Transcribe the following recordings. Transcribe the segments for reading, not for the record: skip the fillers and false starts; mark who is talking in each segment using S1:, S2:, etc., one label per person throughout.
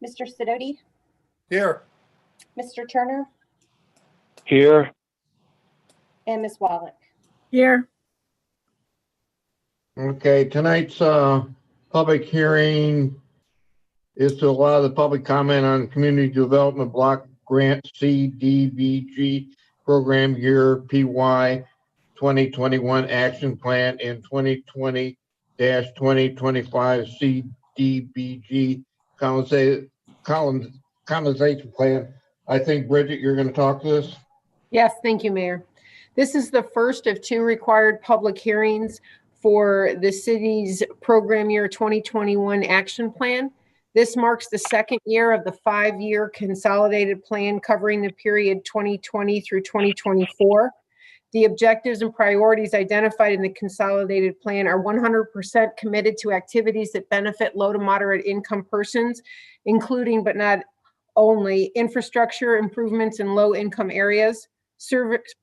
S1: Mr. Sidoti,
S2: Here.
S1: Mr. Turner,
S3: Here.
S1: and Ms. Wallach.
S4: Here.
S2: Okay, tonight's public hearing is to allow the public comment on Community Development Block Grant CDBG Program Year PY 2021 Action Plan and 2020-2025 CDBG Colonization Plan. I think, Bridget, you're going to talk to this.
S5: Yes, thank you, Mayor. This is the first of two required public hearings for the city's program year 2021 action plan. This marks the second year of the 5-year consolidated plan covering the period 2020 through 2024. The objectives and priorities identified in the consolidated plan are 100% committed to activities that benefit low to moderate income persons, including but not only infrastructure improvements in low income areas,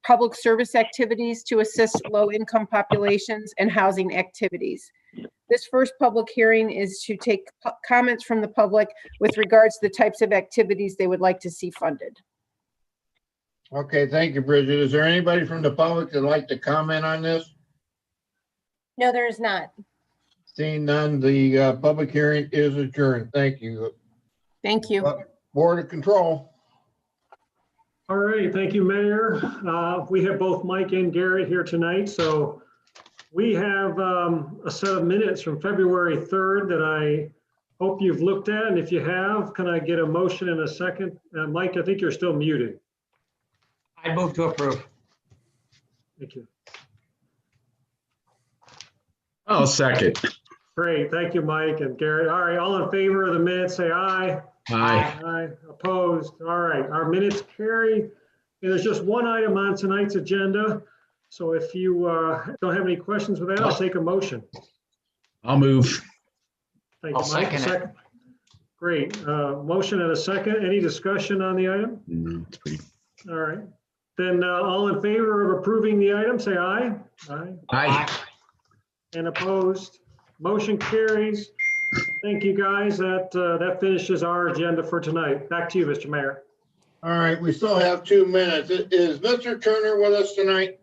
S5: public service activities to assist low income populations, and housing activities. This first public hearing is to take comments from the public with regards to the types of activities they would like to see funded.
S2: Okay, thank you, Bridget. Is there anybody from the public that'd like to comment on this?
S1: No, there is not.
S2: Seeing none, the public hearing is adjourned. Thank you.
S5: Thank you.
S2: Board of Control.
S6: All right, thank you, Mayor. We have both Mike and Garrett here tonight, so we have a set of minutes from February 3rd that I hope you've looked at, and if you have, can I get a motion in a second? Mike, I think you're still muted.
S7: I move to approve.
S6: Thank you.
S8: I'll second.
S6: Great, thank you, Mike and Garrett. All right, all in favor of the minutes, say aye.
S8: Aye.
S6: Aye. Opposed? All right, our minutes carry. And there's just one item on tonight's agenda. So if you don't have any questions with that, I'll take a motion.
S8: I'll move.
S6: Thank you,
S7: I'll
S6: Mike.
S7: second it.
S6: Great. Motion and a second. Any discussion on the item?
S8: No, it's pretty.
S6: All right. Then all in favor of approving the item, say aye. Aye.
S8: Aye.
S6: And opposed? Motion carries. Thank you, guys. That finishes our agenda for tonight. Back to you, Mr. Mayor.
S2: All right, we still have 2 minutes. Is Mr. Turner with us tonight?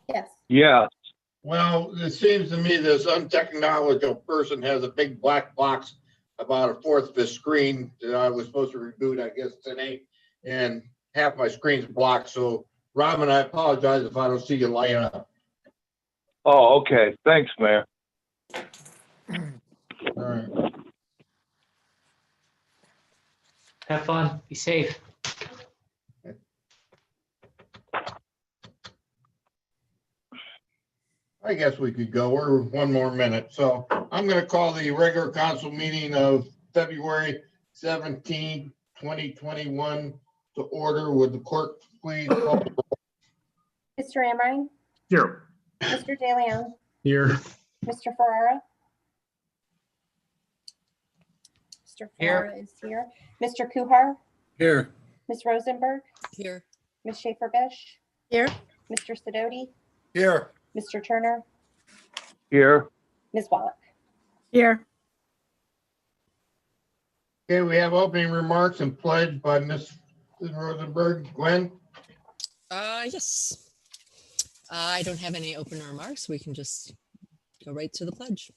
S1: Yes.
S3: Yeah.
S2: Well, it seems to me this untechnological person has a big black box about a fourth of his screen that I was supposed to reboot, I guess, today. And half my screen's blocked. So, Robin, I apologize if I don't see you light up.
S3: Oh, okay. Thanks, Mayor.
S2: All right.
S7: Have fun. Be safe.
S2: I guess we could go. We're 1 more minute. So I'm going to call the regular council meeting of February 17, 2021 to order. Would the clerk please call the roll?
S1: Mr. Amrine,
S6: Here.
S1: Mr. DeLeon,
S8: Here.
S1: Mr. Ferrara. Mr.
S7: Here.
S1: Ferrara is here. Mr. Kuhar,
S2: Here.
S1: Ms. Rosenberg,
S4: Here.
S1: Ms. Schaefer-Bish,
S4: Here.
S1: Mr. Sidoti,
S2: Here.
S1: Mr. Turner,
S3: Here.
S1: Ms. Wallach.
S4: Here.
S2: Okay, we have opening remarks and pledge by Ms. Rosenberg. Gwen?
S9: Yes. I don't have any open remarks. We can just go right to the pledge.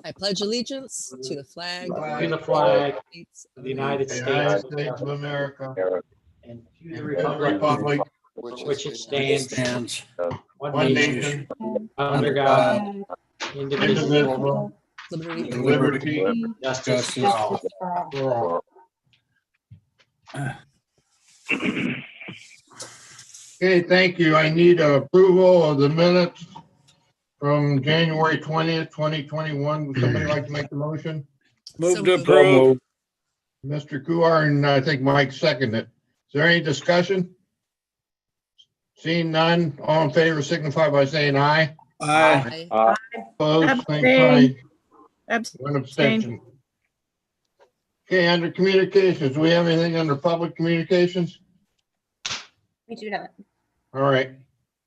S9: I pledge allegiance to the flag
S7: To the flag
S9: of
S7: of the United
S2: United
S7: States
S2: States of America.
S7: and to
S2: And
S7: the
S2: the
S7: republic
S2: Republic,
S7: which it stands, one
S2: one
S7: nation,
S2: nation,
S7: under God, indivisible,
S2: indivisible,
S9: liberty.
S2: with liberty,
S7: with justice for all.
S2: for all. Okay, thank you. I need approval of the minutes from January 20th, 2021. Would somebody like to make the motion?
S9: Move to
S3: approve.
S2: Mr. Kuhar, and I think Mike seconded it. Is there any discussion? Seeing none, all in favor signify by saying aye.
S9: Aye.
S2: Opposed, same
S4: Abstain.
S2: sign. One abstention. Okay, under communications, do we have anything under public communications?
S1: We do not.
S2: All right.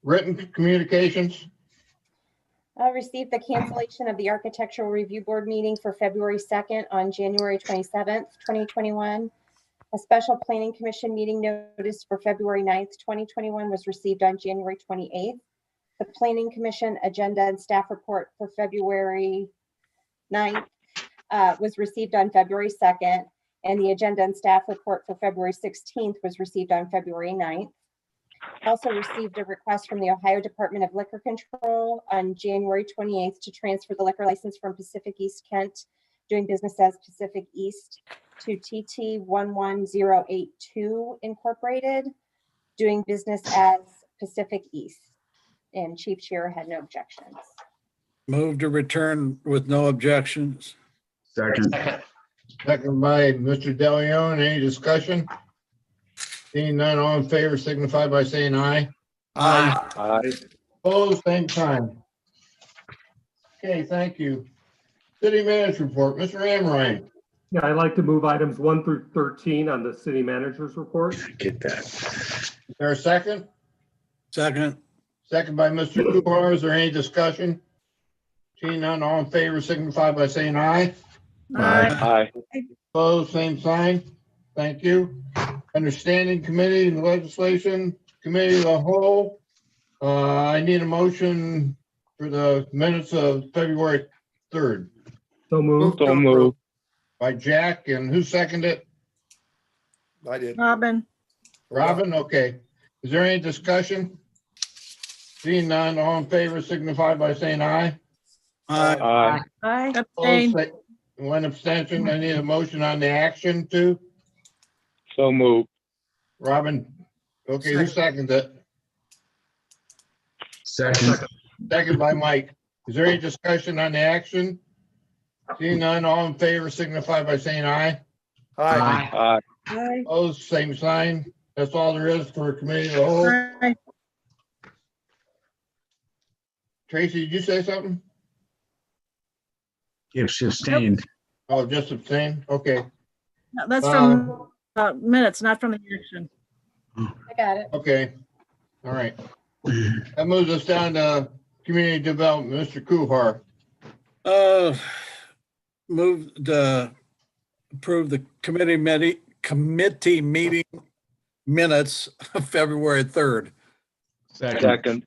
S2: Written communications?
S1: Received the cancellation of the Architectural Review Board meeting for February 2nd on January 27th, 2021. A special planning commission meeting notice for February 9th, 2021 was received on January 28th. The planning commission agenda and staff report for February 9th was received on February 2nd, and the agenda and staff report for February 16th was received on February 9th. Also received a request from the Ohio Department of Liquor Control on January 28th to transfer the liquor license from Pacific East Kent, doing business as Pacific East, to TT 11082 Incorporated, doing business as Pacific East. And Chief Shearer had no objections.
S10: Move to return with no objections.
S8: Second.
S7: Second.
S2: Second by Mr. DeLeon. Any discussion? Seeing none, all in favor signify by saying aye.
S10: Aye.
S3: Aye.
S2: Opposed, same sign. Okay, thank you. City manager report, Mr. Amrine.
S6: Yeah, I'd like to move items 1 through 13 on the city manager's report.
S8: Get that.
S2: Is there a second?
S10: Second.
S2: Second by Mr. Kuhar. Is there any discussion? Seeing none, all in favor signify by saying aye.
S8: Aye.
S3: Aye.
S2: Opposed, same sign. Thank you. Understanding Committee and Legislation Committee of the whole. I need a motion for the minutes of February 3rd
S6: So moved.
S3: So moved.
S2: by Jack, and who seconded it?
S11: I did.
S4: Robin.
S2: Robin, okay. Is there any discussion? Seeing none, all in favor signify by saying aye.
S10: Aye.
S3: Aye.
S4: Aye.
S2: Opposed,
S4: Abstain.
S2: say- One abstention. I need a motion on the action too.
S3: So moved.
S2: Robin, okay, who seconded it?
S8: Second.
S2: Second by Mike. Is there any discussion on the action? Seeing none, all in favor signify by saying aye.
S11: Aye.
S3: Aye.
S4: Aye.
S2: Opposed, same sign. That's all there is for committee of the whole.
S4: Aye.
S2: Tracy, did you say something?
S8: If she abstained.
S2: Oh, just abstain? Okay,
S4: No, that's from minutes, not from the action.
S1: I got it.
S2: okay. All right. That moves us down to community development. Mr. Kuhar.
S10: Move to approve the committee meeting minutes of February 3rd.
S8: Second.
S3: Second.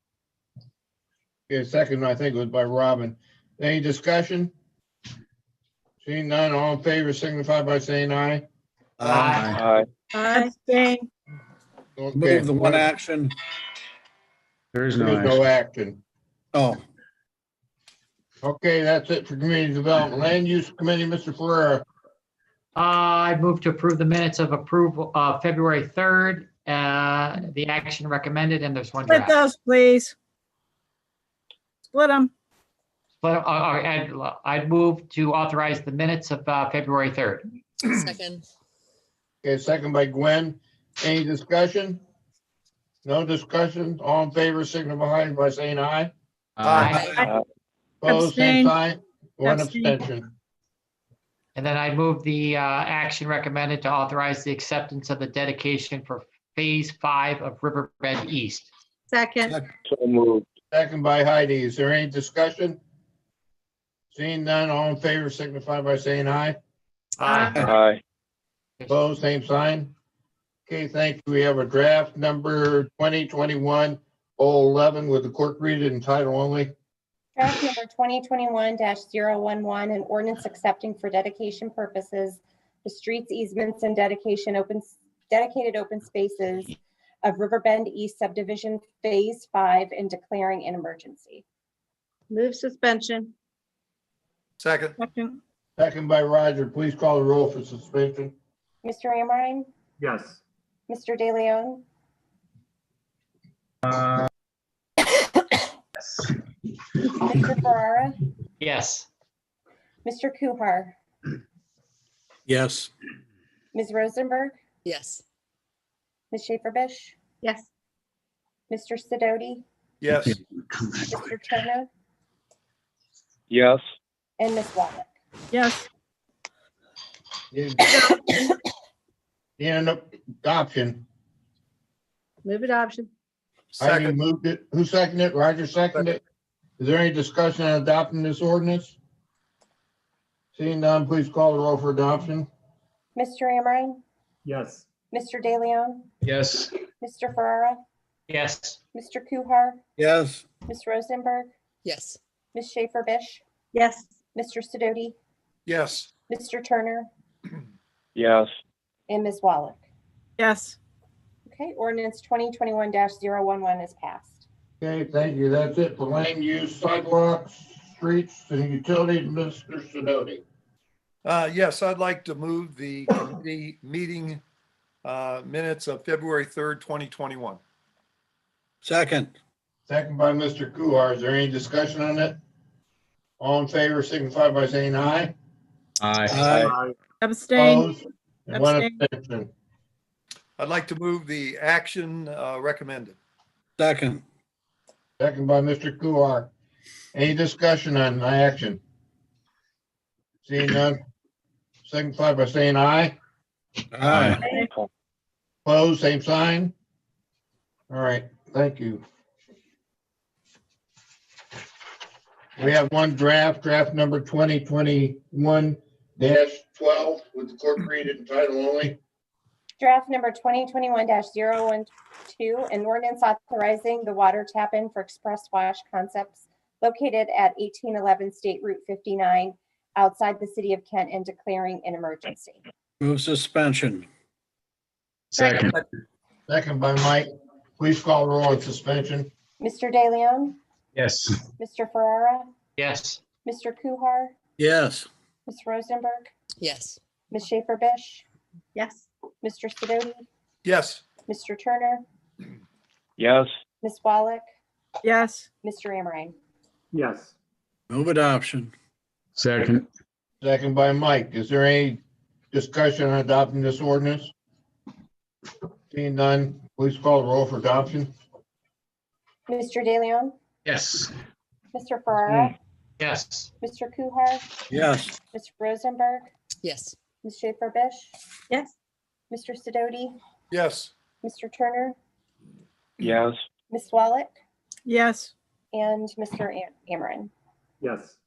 S2: Okay, second, I think it was by Robin. Any discussion? Seeing none, all in favor signify by saying aye.
S3: Aye.
S4: Aye. Abstain.
S2: Okay.
S10: Move the one action.
S8: There is
S2: There
S8: no
S2: is no
S8: action.
S2: action.
S10: Oh,
S2: Okay, that's it for community development. Land use committee, Mr. Ferrera.
S7: I move to approve the minutes of approval of February 3rd, the action recommended, and there's one
S4: Split
S7: draft.
S4: those, please. Split them.
S7: But I'd move to authorize the minutes of February 3rd.
S9: Second.
S2: Okay, second by Gwen. Any discussion? No discussion? All in favor signify by saying aye.
S7: Aye.
S2: Opposed, same
S4: Abstain.
S2: sign. One
S4: Abstain.
S2: abstention.
S7: And then I move the action recommended to authorize the acceptance of the dedication for Phase 5 of Riverbend East.
S4: Second.
S3: So moved.
S2: Second by Heidi. Is there any discussion? Seeing none, all in favor signify by saying aye.
S3: Aye.
S2: Opposed, same sign. Okay, thank you. We have a draft number 2021-011 with the clerk read it in title only.
S1: Draft number 2021-011, an ordinance accepting for dedication purposes the streets, easements, and dedicated open spaces of Riverbend East Subdivision Phase 5 and declaring an emergency.
S4: Move suspension.
S11: Second.
S4: Second.
S2: Second by Roger. Please call the roll for suspension.
S1: Mr. Amrine,
S6: Yes.
S1: Mr. DeLeon, Mr. Ferrara,
S7: Yes.
S1: Mr. Kuhar,
S10: yes.
S1: Ms. Rosenberg,
S9: Yes.
S1: Ms. Schaefer-Bish,
S4: Yes.
S1: Mr. Sidoti,
S11: Yes.
S1: Mr. Turner,
S3: Yes.
S1: and Ms. Wallach.
S4: Yes.
S2: In adoption.
S4: Move adoption.
S2: Heidi
S11: Second.
S2: moved it. Who seconded it? Roger seconded it. Is there any discussion on adopting this ordinance? Seeing none, please call the roll for adoption.
S1: Mr. Amrine,
S6: Yes.
S1: Mr. De Leon,
S8: Yes.
S1: Mr. Ferrara,
S7: Yes.
S1: Mr. Kuhar,
S10: yes,
S1: Ms. Rosenberg,
S9: Yes.
S1: Ms. Schaefer Bish,
S4: Yes.
S1: Mr. Sidoti,
S11: Yes.
S1: Mr. Turner,
S3: Yes.
S1: and Ms. Wallach.
S4: Yes.
S1: Okay, ordinance 2021-011 is passed.
S2: Okay, thank you. That's it for land use, sidewalks, streets, and utilities, Mr. Sidoti.
S11: Yes, I'd like to move the committee meeting minutes of February 3rd, 2021.
S10: second,
S2: Second by Mr. Kuhar. Is there any discussion on it? All in favor signify by saying aye.
S8: Aye.
S10: aye,
S4: Abstain.
S2: Opposed? And one
S4: Abstain.
S2: abstention.
S11: I'd like to move the action recommended.
S10: second,
S2: Second by Mr. Kuhar. Any discussion on my action? Seeing none, signify by saying aye.
S10: aye,
S2: Opposed, same sign. All right, thank you. We have one draft number 2021-12 with the clerk read it in title only.
S1: Draft number 2021-012, an ordinance authorizing the water tap-in for Express Wash Concepts located at 1811 State Route 59 outside the city of Kent and declaring an emergency.
S10: move suspension,
S8: Second.
S2: Second by Mike. Please call the roll on suspension.
S1: Mr. De Leon,
S8: Yes.
S1: Mr. Ferrara,
S7: Yes.
S1: Mr. Kuhar,
S10: yes,
S1: Ms. Rosenberg,
S9: Yes.
S1: Ms. Schaefer Bish,
S4: Yes.
S1: Mr. Sidoti,
S11: Yes.
S1: Mr. Turner,
S3: Yes.
S1: Ms. Wallach,
S4: Yes.
S1: Mr. Amrine.
S6: Yes.
S10: move adoption,
S8: Second.
S2: Second by Mike. Is there any discussion on adopting this ordinance? Seeing none, please call the roll for adoption.
S1: Mr. De Leon,
S8: Yes.
S1: Mr. Ferrara,
S7: Yes.
S1: Mr. Kuhar,
S10: yes,
S1: Ms. Rosenberg,
S9: Yes.
S1: Ms. Schaefer Bish,
S4: Yes.
S1: Mr. Sidoti,
S11: Yes.
S1: Mr. Turner,
S3: Yes.
S1: Ms. Wallach,
S4: Yes.
S1: and Mr. Amrine.
S6: Yes.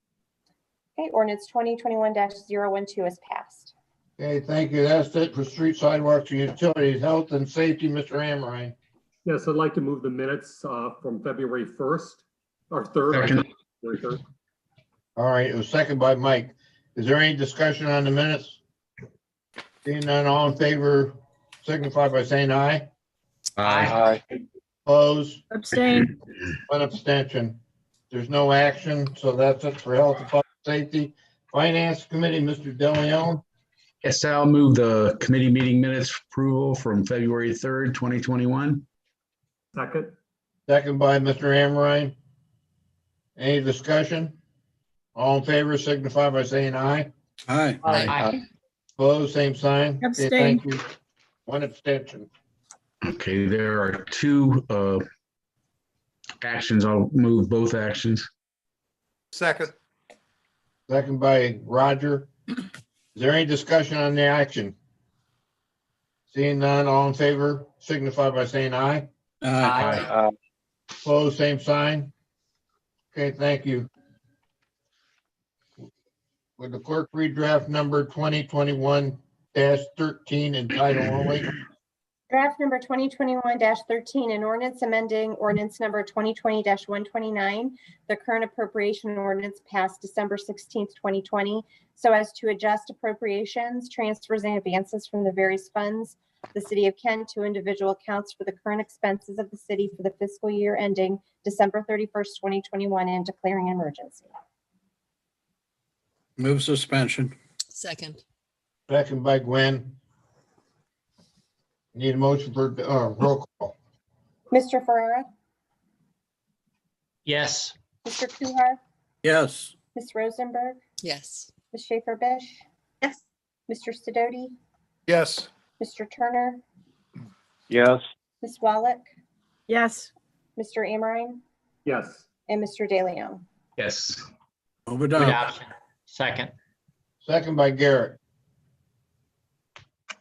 S1: Okay, ordinance 2021-012 is passed.
S2: Okay, thank you. That's it for street sidewalks and utilities, health and safety, Mr. Amrine.
S6: Yes, I'd like to move the minutes from February 1st or 3rd.
S8: Second.
S6: February 3rd.
S2: All right, it was second by Mike. Is there any discussion on the minutes? Seeing none, all in favor signify by saying aye.
S3: Aye.
S2: Opposed,
S4: Abstain.
S2: one abstention. There's no action, so that's it for health and public safety. Finance Committee, Mr. De Leon.
S8: Yes, I'll move the committee meeting minutes approval from February 3rd, 2021.
S6: Second.
S2: Second by Mr. Amrine. Any discussion? All in favor signify by saying aye.
S10: aye,
S7: Aye.
S2: Opposed, same sign. Okay,
S4: Abstain.
S2: thank you. One abstention.
S8: Okay, there are two actions. I'll move both actions.
S11: Second.
S2: Second by Roger. Is there any discussion on the action? Seeing none, all in favor signify by saying aye.
S10: aye,
S3: Aye.
S2: Opposed, same sign. Okay, thank you. Would the clerk read draft number 2021-13 in title only?
S1: Draft number 2021-13, an ordinance amending ordinance number 2020-129, the current appropriation ordinance passed December 16th, 2020, so as to adjust appropriations, transfers, and advances from the various funds of the city of Kent to individual accounts for the current expenses of the city for the fiscal year ending December 31st, 2021, and declaring an emergency.
S10: move suspension,
S9: Second.
S2: Second by Gwen. Need a motion for roll call.
S1: Mr. Ferrara,
S7: Yes.
S1: Mr. Kuhar,
S10: yes,
S1: Ms. Rosenberg,
S9: Yes.
S1: Ms. Schaefer Bish,
S4: Yes.
S1: Mr. Sidoti,
S11: Yes.
S1: Mr. Turner,
S3: Yes.
S1: Ms. Wallach,
S4: Yes.
S1: Mr. Amrine,
S6: Yes.
S1: and Mr. De Leon.
S8: Yes.
S10: move adoption,
S7: Adoption. Second.
S2: Second by Garrett.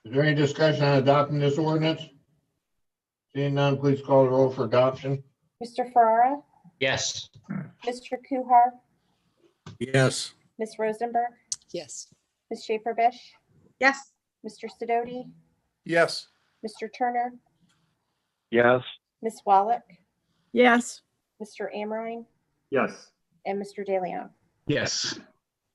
S2: Is there any discussion on adopting this ordinance? Seeing none, please call the roll for adoption.
S1: Mr. Ferrara,
S7: Yes.
S1: Mr. Kuhar,
S10: Yes.
S1: Ms. Rosenberg,
S9: Yes.
S1: Ms. Schaefer Bish,
S4: Yes.
S1: Mr. Sidoti,
S11: yes,
S1: Mr. Turner,
S3: yes,
S1: Ms. Wallach,
S4: Yes.
S1: Mr. Amrine,
S6: Yes.
S1: and Mr. De Leon.
S8: Yes.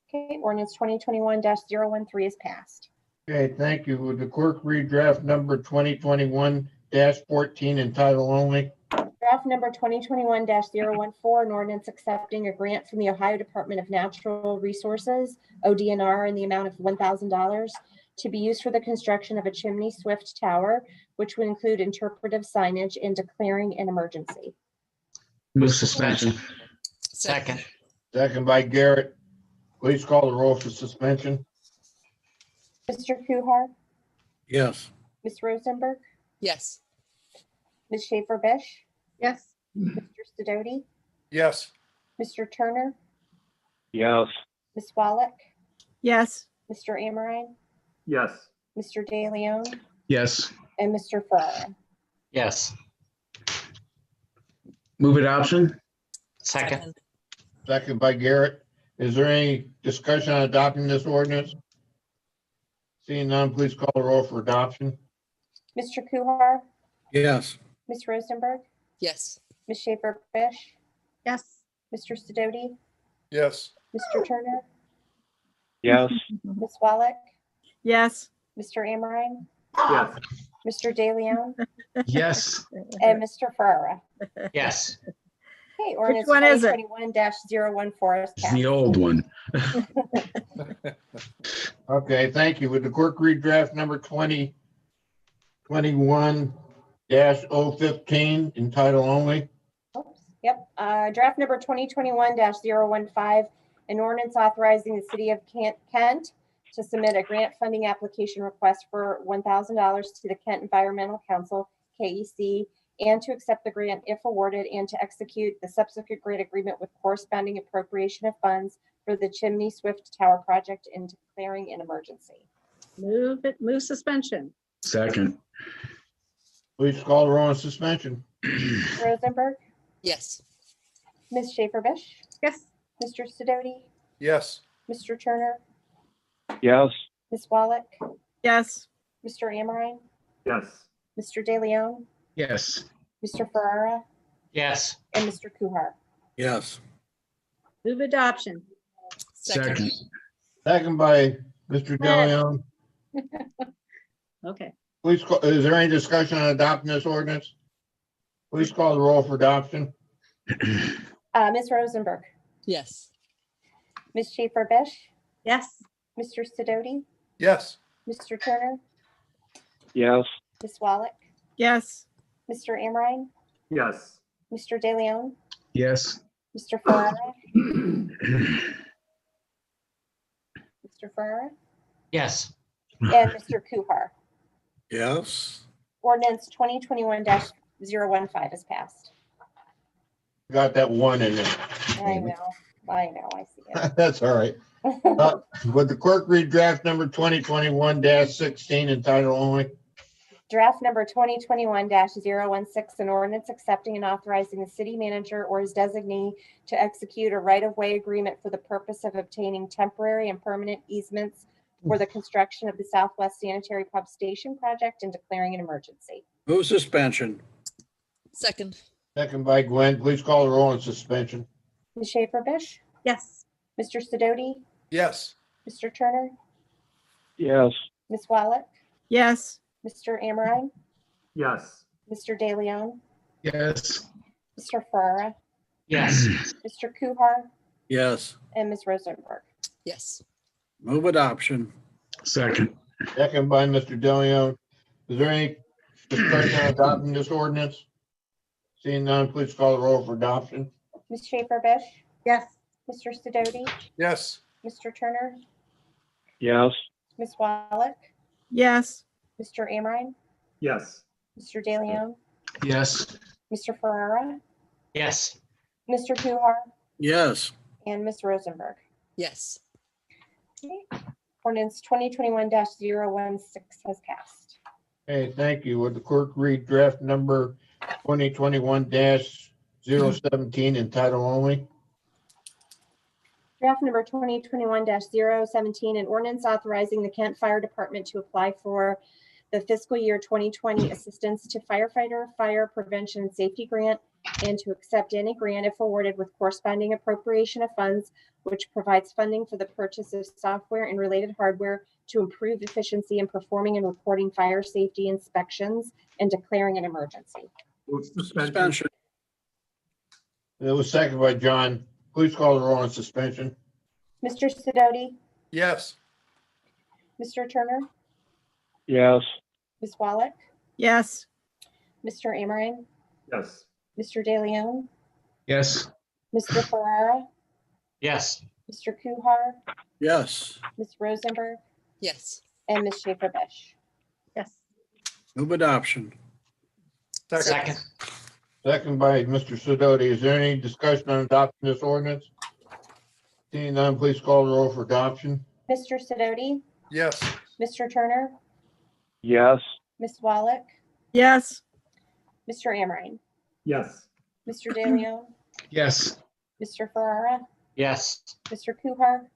S1: Okay, ordinance 2021-013 is passed.
S2: Okay, thank you. Would the clerk read draft number 2021-14 in title only?
S1: Draft number 2021-014, an ordinance accepting a grant from the Ohio Department of Natural Resources, ODNR, in the amount of $1,000 to be used for the construction of a chimney swift tower, which would include interpretive signage and declaring an emergency.
S8: Move suspension.
S7: Second.
S2: Second by Garrett. Please call the roll for suspension.
S1: Mr. Kuhar,
S10: Yes.
S1: Ms. Rosenberg,
S9: Yes.
S1: Ms. Schaefer Bish,
S4: Yes.
S1: Mr. Sidoti,
S11: yes,
S1: Mr. Turner,
S3: yes,
S1: Ms. Wallach,
S4: Yes.
S1: Mr. Amrine,
S6: Yes.
S1: Mr. De Leon,
S8: Yes.
S1: and Mr. Ferrara.
S7: Yes.
S8: Move adoption.
S7: Second.
S2: Second by Garrett. Is there any discussion on adopting this ordinance? Seeing none, please call the roll for adoption.
S1: Mr. Kuhar,
S10: Yes.
S1: Ms. Rosenberg,
S9: Yes.
S1: Ms. Schaefer Bish,
S4: Yes.
S1: Mr. Sidoti,
S11: yes,
S1: Mr. Turner,
S3: yes,
S1: Ms. Wallach,
S4: Yes.
S1: Mr. Amrine,
S6: Yes.
S1: Mr. De Leon,
S8: Yes.
S1: and Mr. Ferrara.
S7: Yes.
S1: Okay, ordinance
S4: one is it?
S1: 2021-014 is
S8: It's
S1: passed.
S8: the old one.
S2: Okay, thank you. Would the clerk read draft number 2021-015 in title only?
S1: Oops, yep, draft number 2021-015, an ordinance authorizing the city of Kent to submit a grant funding application request for $1,000 to the Kent Environmental Council, KEC, and to accept the grant if awarded and to execute the subsequent grant agreement with corresponding appropriation of funds for the Chimney Swift Tower project and declaring an emergency.
S4: Move suspension.
S8: Second.
S2: Please call the roll on suspension.
S1: Rosenberg,
S9: Yes.
S1: Ms. Schaefer Bish,
S4: Yes.
S1: Mr. Sidoti,
S11: yes,
S1: Mr. Turner,
S3: yes,
S1: Ms. Wallach,
S4: Yes.
S1: Mr. Amrine,
S6: Yes.
S1: Mr. De Leon,
S8: Yes.
S1: Mr. Ferrara,
S7: Yes.
S1: and Mr. Kuhar.
S10: Yes.
S4: Move adoption.
S8: Second.
S2: Second by Mr. De Leon.
S4: Okay.
S2: Please call, is there any discussion on adopting this ordinance? Please call the roll for adoption.
S1: Ms. Rosenberg,
S9: Yes.
S1: Ms. Schaefer Bish,
S4: Yes.
S1: Mr. Sidoti,
S11: yes,
S1: Mr. Turner,
S3: yes,
S1: Ms. Wallach,
S4: Yes.
S1: Mr. Amrine,
S6: Yes.
S1: Mr. De Leon,
S8: Yes.
S1: Mr. Ferrara, Mr. Ferrara,
S7: Yes.
S1: and Mr. Kuhar.
S10: Yes.
S1: Ordinance 2021-015 is passed.
S2: Got that one in there.
S1: I know, I see it.
S2: That's all right. Would the clerk read draft number 2021-16 in title only?
S1: Draft number 2021-016, an ordinance accepting and authorizing the city manager or his designee to execute a right-of-way agreement for the purpose of obtaining temporary and permanent easements for the construction of the Southwest Sanitary Pump Station project and declaring an emergency.
S10: Move suspension.
S9: Second.
S2: Second by Gwen. Please call the roll on suspension.
S1: Ms. Schaefer Bish,
S4: Yes.
S1: Mr. Sidoti,
S11: yes,
S1: Mr. Turner,
S3: yes,
S1: Ms. Wallach,
S4: Yes.
S1: Mr. Amrine,
S6: Yes.
S1: Mr. De Leon,
S8: Yes.
S1: Mr. Ferrara,
S7: Yes.
S1: Mr. Kuhar,
S10: Yes.
S1: and Ms. Rosenberg.
S9: Yes.
S10: Move adoption.
S8: Second.
S2: Second by Mr. De Leon. Is there any discussion on adopting this ordinance? Seeing none, please call the roll for adoption.
S1: Ms. Schaefer Bish,
S4: Yes.
S1: Mr. Sidoti,
S11: yes,
S1: Mr. Turner,
S3: yes,
S1: Ms. Wallach,
S4: Yes.
S1: Mr. Amrine,
S6: Yes.
S1: Mr. De Leon,
S8: Yes.
S1: Mr. Ferrara,
S7: Yes.
S1: Mr. Kuhar,
S10: Yes.
S1: and Ms. Rosenberg.
S9: Yes.
S1: Okay. Ordinance 2021-016 has passed.
S2: Hey, thank you. Would the clerk read draft number 2021-17 17 in title only.
S1: Draft number 2021-017, an ordinance authorizing the Kent Fire Department to apply for the fiscal year 2020 Assistance to Firefighter Fire Prevention and Safety Grant and to accept any grant if awarded with corresponding appropriation of funds, which provides funding for the purchase of software and related hardware to improve efficiency in performing and reporting fire safety inspections and declaring an emergency.
S6: Move suspension.
S10: Suspension.
S2: It was seconded by John. Please call the roll on suspension.
S1: Mr. Sidoti,
S11: yes,
S1: Mr. Turner,
S3: yes,
S1: Ms. Wallach,
S4: yes,
S1: Mr. Amrine,
S6: Yes.
S1: Mr. De Leon,
S8: Yes.
S1: Mr. Ferrara,
S7: Yes.
S1: Mr. Kuhar,
S10: Yes.
S1: Ms. Rosenberg,
S9: Yes.
S1: and Ms. Schaefer Bish.
S4: yes,
S10: Move adoption.
S7: Second.
S2: Second by Mr. Sidoti. Is there any discussion on adopting this ordinance? Seeing none, please call the roll for adoption.
S1: Mr. Sidoti,
S11: yes,
S1: Mr. Turner,
S3: yes,
S1: Ms. Wallach,
S4: yes,
S1: Mr. Amrine,
S6: Yes.
S1: Mr. De Leon,
S8: Yes.
S1: Mr. Ferrara,
S7: Yes.
S1: Mr. Kuhar,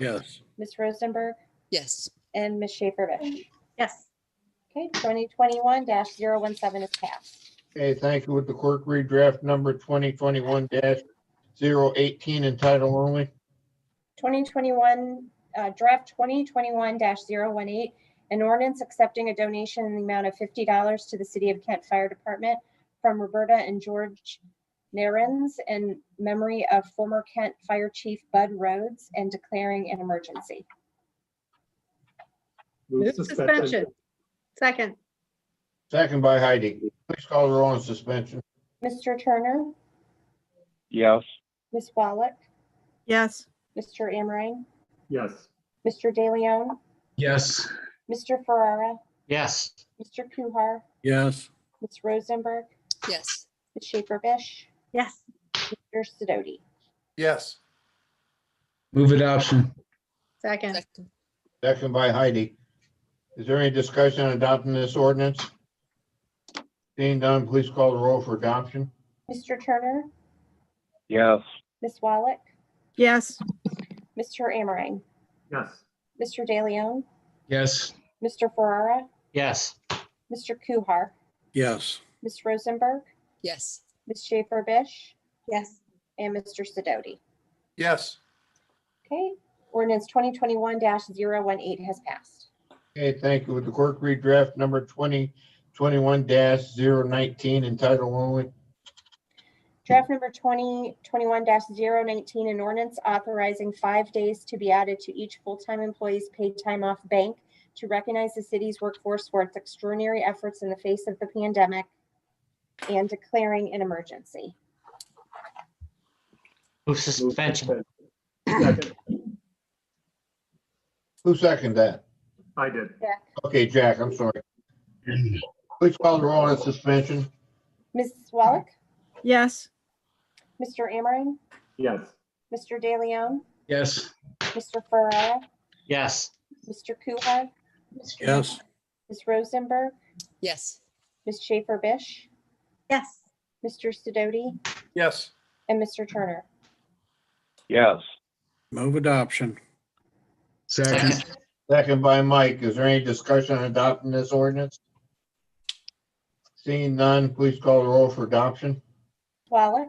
S10: Yes.
S1: Ms. Rosenberg,
S9: Yes.
S1: and Ms. Schaefer Bish.
S4: yes.
S1: Okay, 2021-017 is passed.
S2: Okay, thank you. Would the clerk read draft number 2021-018 in title only?
S1: 2021, draft 2021-018, an ordinance accepting a donation in the amount of $50 to the City of Kent Fire Department from Roberta and George Narens in memory of former Kent Fire Chief Bud Rhodes and declaring an emergency.
S6: Move
S4: Suspension. Second,
S2: Second by Heidi. Please call the roll on suspension.
S1: Mr. Turner,
S3: yes,
S1: Ms. Wallach,
S4: yes,
S1: Mr. Amrine,
S6: Yes.
S1: Mr. De Leon,
S8: Yes.
S1: Mr. Ferrara,
S7: Yes.
S1: Mr. Kuhar,
S10: Yes.
S1: Ms. Rosenberg,
S9: Yes.
S1: Ms. Schaefer Bish,
S4: yes,
S1: Mr. Sidoti.
S11: yes,
S8: Move adoption.
S4: second,
S9: Second.
S2: Second by Heidi. Is there any discussion on adopting this ordinance? Seeing none, please call the roll for adoption.
S1: Mr. Turner,
S3: yes,
S1: Ms. Wallach,
S4: yes,
S1: Mr. Amrine,
S6: Yes.
S1: Mr. De Leon,
S8: Yes.
S1: Mr. Ferrara,
S7: Yes.
S1: Mr. Kuhar,
S10: Yes.
S1: Ms. Rosenberg,
S9: Yes.
S1: Ms. Schaefer Bish,
S4: yes,
S1: and Mr. Sidoti.
S11: yes,
S1: Okay, ordinance 2021-018 has passed.
S2: Okay, thank you. Would the clerk read draft number 2021-019 in title only?
S1: Draft number 2021-019, an ordinance authorizing 5 days to be added to each full-time employee's paid time off bank to recognize the city's workforce for its extraordinary efforts in the face of the pandemic and declaring an emergency.
S7: Move suspension.
S6: Second.
S2: Who seconded that?
S6: I did.
S2: Okay, Jack, I'm sorry. Please call the roll on suspension.
S1: Ms. Wallach,
S4: yes,
S1: Mr. Amrine,
S6: Yes.
S1: Mr. De Leon,
S8: Yes.
S1: Mr. Ferrara,
S7: Yes.
S1: Mr. Kuhar,
S10: Yes.
S1: Ms. Rosenberg,
S9: Yes.
S1: Ms. Schaefer Bish,
S4: yes,
S1: Mr. Sidoti,
S11: yes,
S1: and Mr. Turner.
S3: yes,
S10: Move adoption.
S8: Second.
S2: Second by Mike. Is there any discussion on adopting this ordinance? Seeing none, please call the roll for adoption.
S1: Wallach,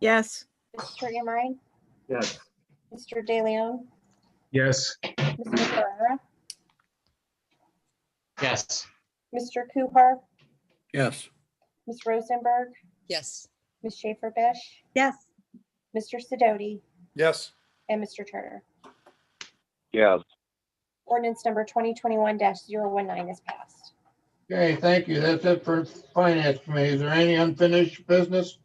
S4: yes,
S1: Mr. Amrine,
S6: Yes.
S1: Mr. De Leon,
S8: Yes.
S1: Mr. Ferrara,
S7: Yes.
S1: Mr. Kuhar,
S10: Yes.
S1: Ms. Rosenberg,
S9: Yes.
S1: Ms. Schaefer Bish,
S4: yes,
S1: Mr. Sidoti,
S11: yes,
S1: and Mr. Turner.
S3: yes,
S1: Ordinance number 2021-019 is passed.
S2: Okay, thank you. That's it for Finance Committee. Is there any unfinished business?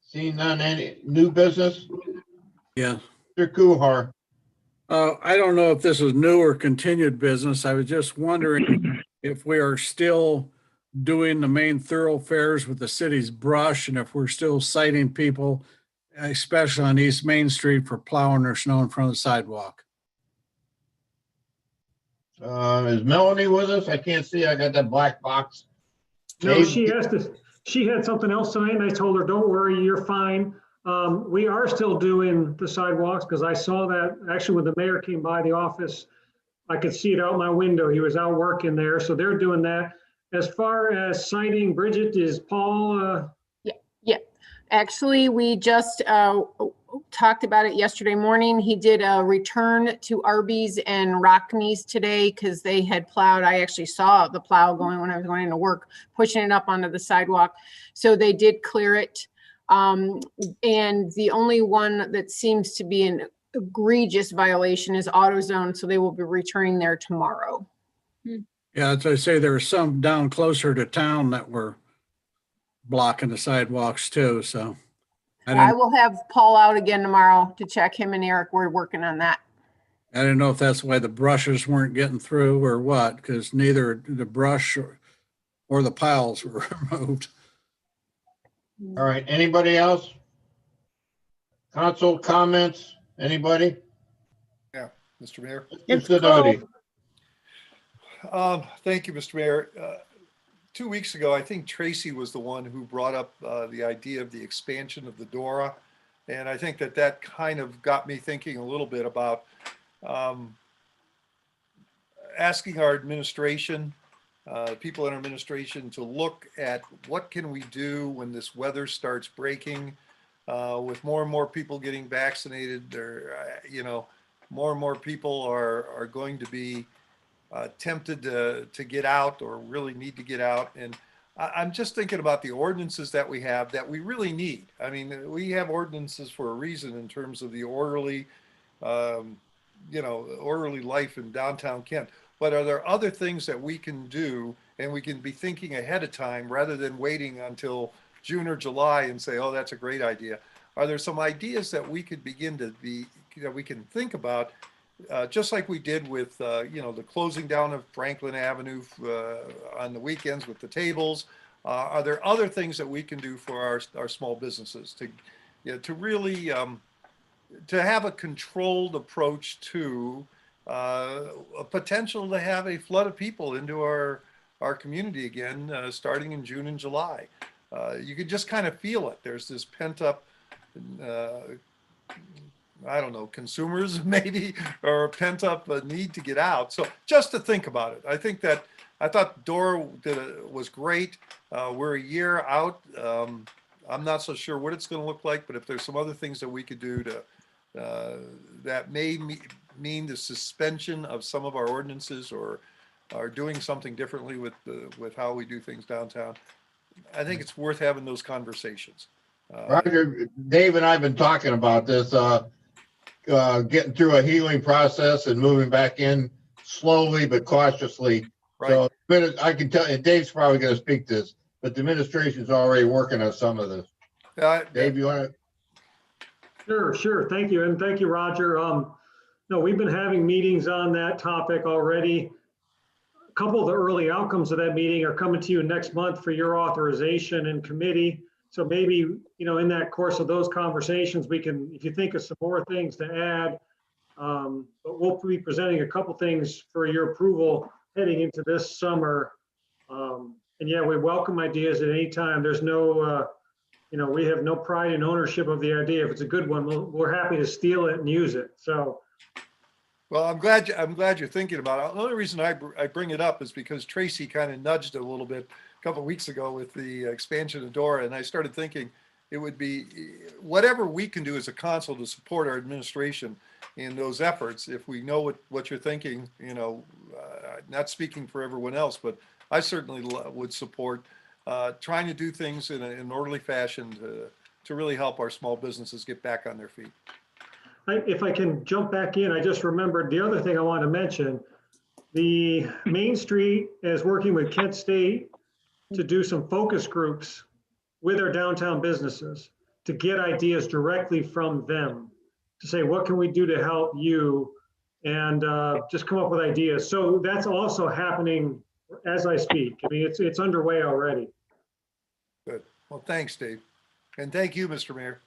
S2: Seeing none, any new business?
S10: Yeah.
S2: Mr. Kuhar.
S10: I don't know if this is new or continued business. I was just wondering if we are still doing the main thoroughfares with the city's brush and if we're still citing people, especially on East Main Street, for plowing their snow in front of the sidewalk.
S2: Is Melanie with us? I can't see. I got that black box.
S6: No,
S2: Dave?
S6: she asked she had something else tonight and I told her, don't worry, you're fine. We are still doing the sidewalks because I saw that actually when the mayor came by the office, I could see it out my window. He was out working there. So they're doing that. As far as citing, Bridget, is Paul,
S5: Yeah, actually, we just talked about it yesterday morning. He did a return to Arby's and Rockneys today because they had plowed. I actually saw the plow going when I was going into work, pushing it up onto the sidewalk. So they did clear it. And the only one that seems to be an egregious violation is AutoZone. So they will be returning there tomorrow.
S10: Yeah, as I say, there are some down closer to town that were blocking the sidewalks too, so.
S5: I will have Paul out again tomorrow to check. Him and Eric, we're working on that.
S10: I didn't know if that's why the brushes weren't getting through or what, because neither the brush or the piles were removed.
S2: All right, anybody else? Council comments, anybody?
S11: Yeah, Mr. Mayor.
S4: It's
S2: Mr. Sidoti.
S11: Thank you, Mr. Mayor. 2 weeks ago, I think Tracy was the one who brought up the idea of the expansion of the DORA. And I think that kind of got me thinking a little bit about asking our administration, people in our administration, to look at what can we do when this weather starts breaking, with more and more people getting vaccinated. There, more and more people are going to be tempted to get out or really need to get out. And I'm just thinking about the ordinances that we have that we really need. I mean, we have ordinances for a reason in terms of the orderly, orderly life in downtown Kent. But are there other things that we can do and we can be thinking ahead of time rather than waiting until June or July and say, oh, that's a great idea? Are there some ideas that we could begin to we can think about, just like we did with, the closing down of Franklin Avenue on the weekends with the tables? Are there other things that we can do for our small businesses to really to have a controlled approach to a potential to have a flood of people into our community again, starting in June and July? You could just kind of feel it. There's this pent up, I don't know, consumers maybe, or a pent up need to get out. So just to think about it. I thought Dora was great. We're a year out. I'm not so sure what it's going to look like, but if there's some other things that we could do that may mean the suspension of some of our ordinances or doing something differently with how we do things downtown, I think it's worth having those conversations.
S2: Roger, Dave and I have been talking about this, getting through a healing process and moving back in slowly but cautiously.
S11: Right.
S2: So I can tell, and Dave's probably going to speak to this, but the administration's already working on some of this. Dave, you want to?
S6: Sure. Thank you. And thank you, Roger. No, we've been having meetings on that topic already. A couple of the early outcomes of that meeting are coming to you next month for your authorization in committee. So maybe, in that course of those conversations, we can, if you think of some more things to add, but we'll be presenting a couple things for your approval heading into this summer. And yeah, we welcome ideas at any time. There's no, we have no pride in ownership of the idea. If it's a good one, we're happy to steal it and use it. So.
S11: Well, I'm glad you're thinking about it. The only reason I bring it up is because Tracy kind of nudged a little bit a couple of weeks ago with the expansion of DORA, and I started thinking it would be whatever we can do as a council to support our administration in those efforts. If we know what you're thinking, not speaking for everyone else, but I certainly would support trying to do things in an orderly fashion to really help our small businesses get back on their feet.
S6: If I can jump back in, I just remembered the other thing I wanted to mention. The Main Street is working with Kent State to do some focus groups with our downtown businesses to get ideas directly from them, to say, what can we do to help you? And just come up with ideas. So that's also happening as I speak. I mean, it's underway already.
S11: Good. Well, thanks, Dave. And thank you, Mr. Mayor.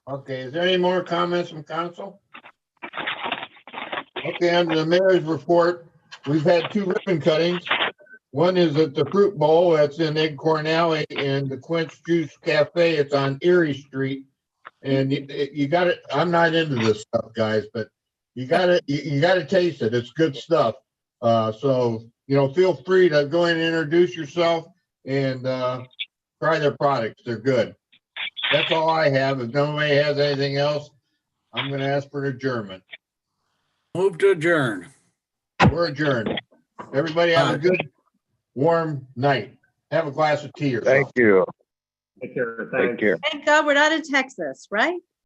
S2: Okay, is there any more comments from council? Okay, under the mayor's report, we've had 2 ribbon cuttings. One is at the Fruit Bowl, that's in Acorn Alley, and the Quince Juice Cafe, it's on Erie Street. And you got it. I'm not into this stuff, guys, but you got to taste it. It's good stuff. So, feel free to go in and introduce yourself and try their products. They're good. That's all I have. If nobody has anything else, I'm going to ask for an adjournment.
S10: Move to adjourn.
S2: We're adjourned. Everybody have a good, warm night. Have a glass of tea or something.
S3: Thank you.
S6: Take care.
S3: Take
S6: Thanks.
S3: care.
S4: Thank God we're not in Texas, right?